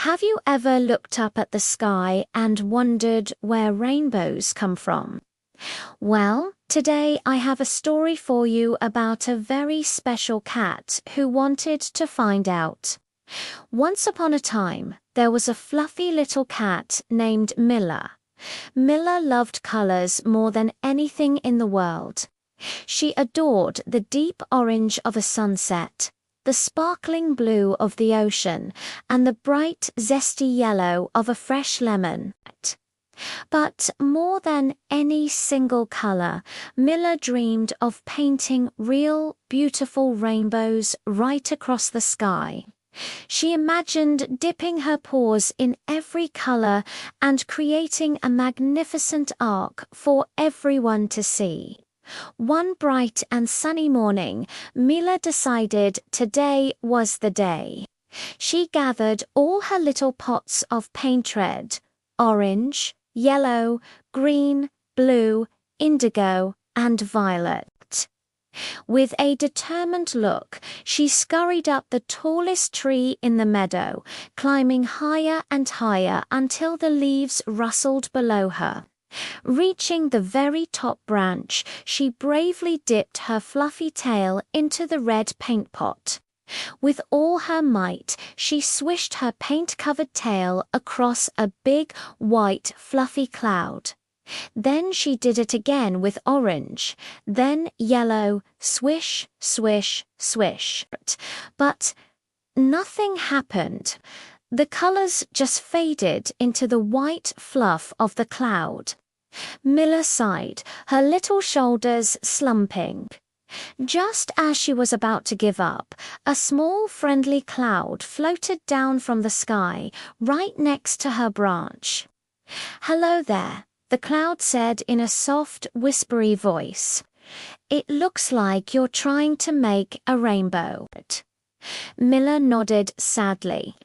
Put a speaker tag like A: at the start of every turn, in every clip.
A: Have you ever looked up at the sky and wondered where rainbows come from? Well, today I have a story for you about a very special cat who wanted to find out. Once upon a time, there was a fluffy little cat named Mila. Mila loved colors more than anything in the world. She adored the deep orange of a sunset, the sparkling blue of the ocean, and the bright, zesty yellow of a fresh lemon. But more than any single color, Mila dreamed of painting real, beautiful rainbows right across the sky. She imagined dipping her paws in every color and creating a magnificent arc for everyone to see. One bright and sunny morning, Mila decided today was the day. She gathered all her little pots of paint red, orange, yellow, green, blue, indigo, and violet. With a determined look, she scurried up the tallest tree in the meadow, climbing higher and higher until the leaves rustled below her. Reaching the very top branch, she bravely dipped her fluffy tail into the red paint pot. With all her might, she swished her paint-covered tail across a big, white, fluffy cloud. Then she did it again with orange, then yellow, swish, swish, swish. But nothing happened. The colors just faded into the white fluff of the cloud. Mila sighed, her little shoulders slumping. Just as she was about to give up, a small friendly cloud floated down from the sky right next to her branch. "Hello there," the cloud said in a soft, whispery voice. "It looks like you're trying to make a rainbow." Mila nodded sadly.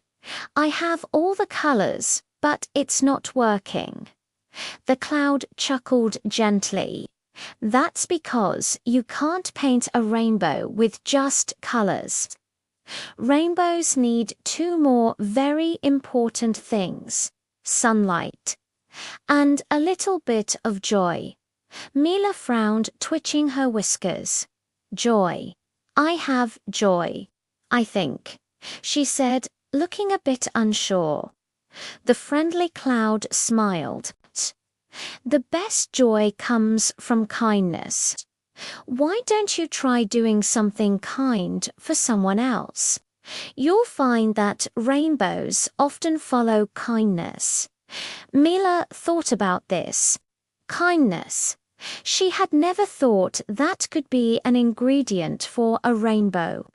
A: "I have all the colors, but it's not working." The cloud chuckled gently. "That's because you can't paint a rainbow with just colors. Rainbows need two more very important things: sunlight and a little bit of joy." Mila frowned, twitching her whiskers. "Joy. I have joy, I think," she said, looking a bit unsure. The friendly cloud smiled. "The best joy comes from kindness. Why don't you try doing something kind for someone else? You'll find that rainbows often follow kindness." Mila thought about this. Kindness. She had never thought that could be an ingredient for a rainbow.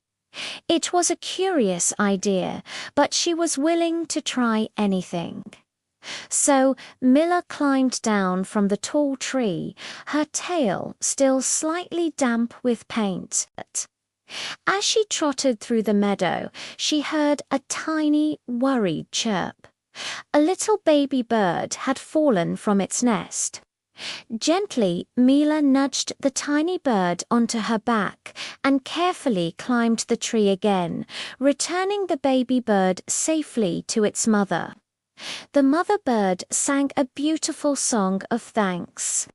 A: It was a curious idea, but she was willing to try anything. So Mila climbed down from the tall tree, her tail still slightly damp with paint. As she trotted through the meadow, she heard a tiny, worried chirp. A little baby bird had fallen from its nest. Gently, Mila nudged the tiny bird onto her back and carefully climbed the tree again, returning the baby bird safely to its mother. The mother bird sang a beautiful song of thanks.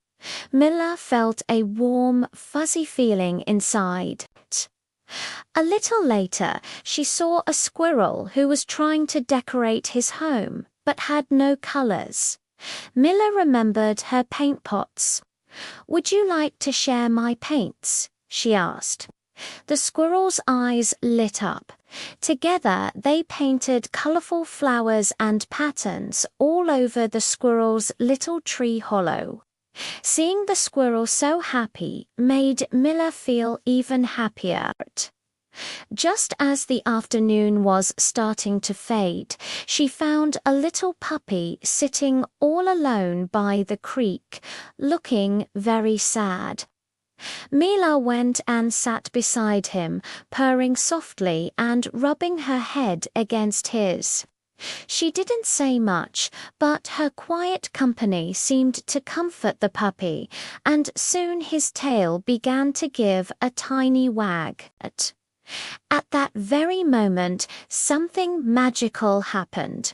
A: Mila felt a warm, fuzzy feeling inside. A little later, she saw a squirrel who was trying to decorate his home, but had no colors. Mila remembered her paint pots. "Would you like to share my paints?" she asked. The squirrel's eyes lit up. Together, they painted colorful flowers and patterns all over the squirrel's little tree hollow. Seeing the squirrel so happy made Mila feel even happier. Just as the afternoon was starting to fade, she found a little puppy sitting all alone by the creek, looking very sad. Mila went and sat beside him, purring softly and rubbing her head against his. She didn't say much, but her quiet company seemed to comfort the puppy, and soon his tail began to give a tiny wag. At that very moment, something magical happened.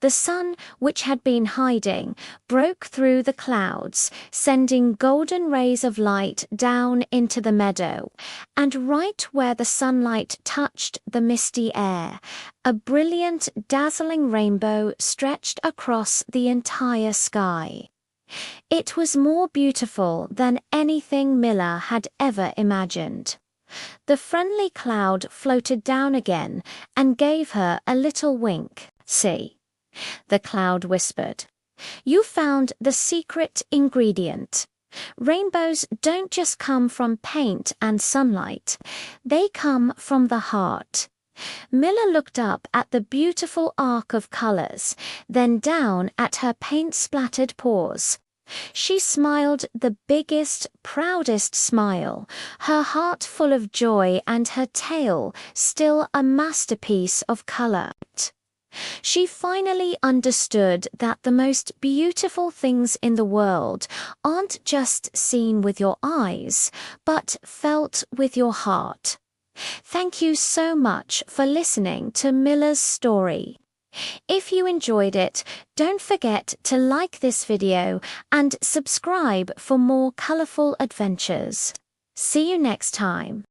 A: The sun, which had been hiding, broke through the clouds, sending golden rays of light down into the meadow, and right where the sunlight touched the misty air, a brilliant, dazzling rainbow stretched across the entire sky. It was more beautiful than anything Mila had ever imagined. The friendly cloud floated down again and gave her a little wink. "See," the cloud whispered. "You found the secret ingredient. Rainbows don't just come from paint and sunlight. They come from the heart." Mila looked up at the beautiful arc of colors, then down at her paint-splattered paws. She smiled the biggest, proudest smile, her heart full of joy and her tail still a masterpiece of color. She finally understood that the most beautiful things in the world aren't just seen with your eyes, but felt with your heart. Thank you so much for listening to Mila's story. If you enjoyed it, don't forget to like this video and subscribe for more colorful adventures. See you next time.